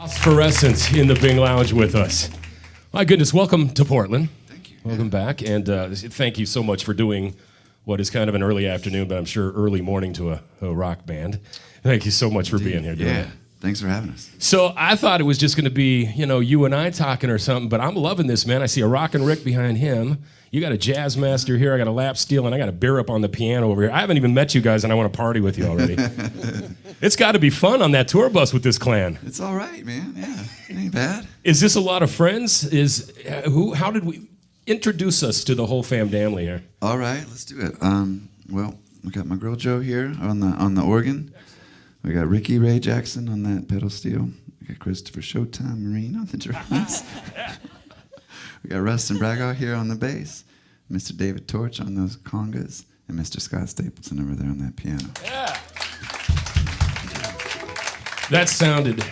Phosphorescent in the Bing Lounge with us. My goodness, welcome to Portland. Thank you. Welcome back, and thank you so much for doing what is kind of an early afternoon, but I'm sure early morning to a rock band. Thank you so much for being here. Yeah, thanks for having us. So I thought it was just going to be, you and I talking or something, but I'm loving this, man. I see a Rockin' Rick behind him. You got a jazz master here. I got a lap steel, and I got a beer up on the piano over here. I haven't even met you guys, and I want to party with you already. It's got to be fun on that tour bus with this clan. It's all right, man. Yeah, it ain't bad. Is this a lot of friends? How did we introduce us to the whole family here? All right, let's do it. Well, we got my girl Jo here on the organ. We got Ricky Ray Jackson on that pedal steel. We got Christopher Showtime Marine on the drums. We got Rustin Braga here on the bass. Mr. David Torch on those congas, and Mr. Scott Stapleton over there on that piano. Yeah. That sounded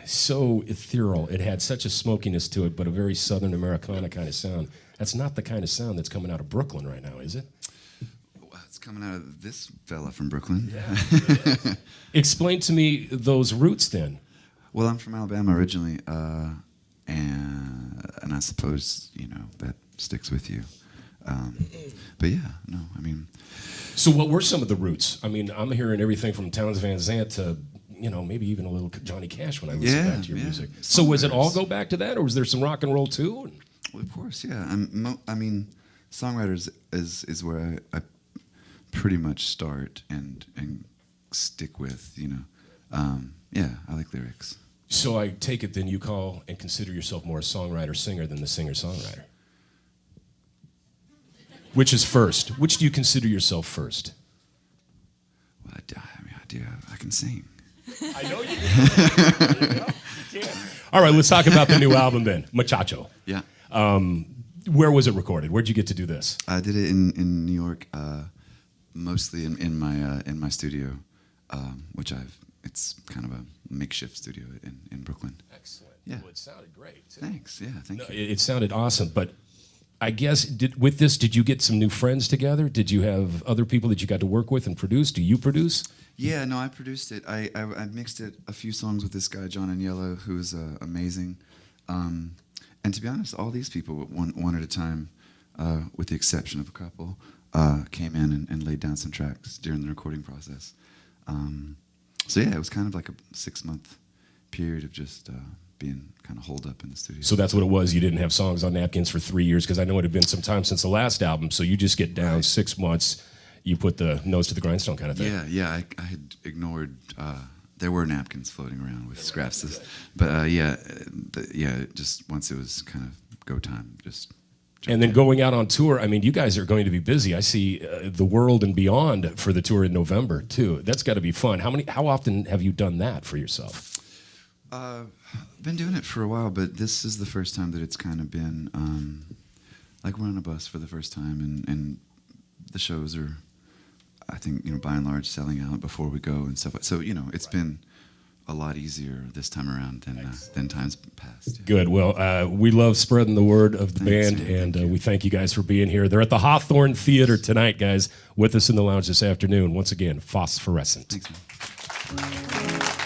so ethereal. It had such a smokiness to it, but a very Southern Americana kind of sound. That's not the kind of sound that's coming out of Brooklyn right now, is it? Well, it's coming out of this fella from Brooklyn. Yeah. Explain to me those roots then. Well, I'm from Alabama originally, and I suppose, that sticks with you. But yeah, no, I mean... So what were some of the roots? I mean, I'm hearing everything from Townes Van Zandt to, maybe even a little Johnny Cash when I listen back to your music. So was it all go back to that, or was there some rock and roll too? Well, of course, yeah. I mean, songwriters is where I pretty much start and stick with, yeah, I like lyrics. So I take it then you call and consider yourself more a songwriter-singer than the singer-songwriter. Which is first? Which do you consider yourself first? Well, I do. I can sing. I know you do. There you go. You can. All right, let's talk about the new album then, Muchacho. Yeah. Where was it recorded? Where'd you get to do this? I did it in New York, mostly in my studio, which it's kind of a makeshift studio in Brooklyn. Excellent. Yeah. Well, it sounded great too. Thanks. Yeah, thank you. It sounded awesome, but I guess with this, did you get some new friends together? Did you have other people that you got to work with and produce? Do you produce? Yeah, no, I produced it. I mixed it a few songs with this guy, John Agnello, who's amazing. And to be honest, all these people, one at a time, with the exception of a couple, came in and laid down some tracks during the recording process. So yeah, it was kind of like a 6-month period of just being kind of holed up in the studio. So that's what it was. You didn't have songs on napkins for 3 years, because I know it had been some time since the last album. So you just get down right. 6 months, you put the nose to the grindstone kind of thing. Yeah. I had ignored. There were napkins floating around with scraps, but just once it was kind of go time, just. And then going out on tour, I mean, you guys are going to be busy. I see the world and beyond for the tour in November too. That's got to be fun. How often have you done that for yourself? I've been doing it for a while, but this is the first time that it's kind of been like we're on a bus for the first time, and the shows are, I think, by and large, selling out before we go and stuff. So it's been a lot easier this time around than times past. Yeah. Good. Well, we love spreading the word of the band, and we thank you guys for being here. They're at the Hawthorne Theater tonight, guys, with us in the lounge this afternoon. Once again, Phosphorescent. Thanks, man.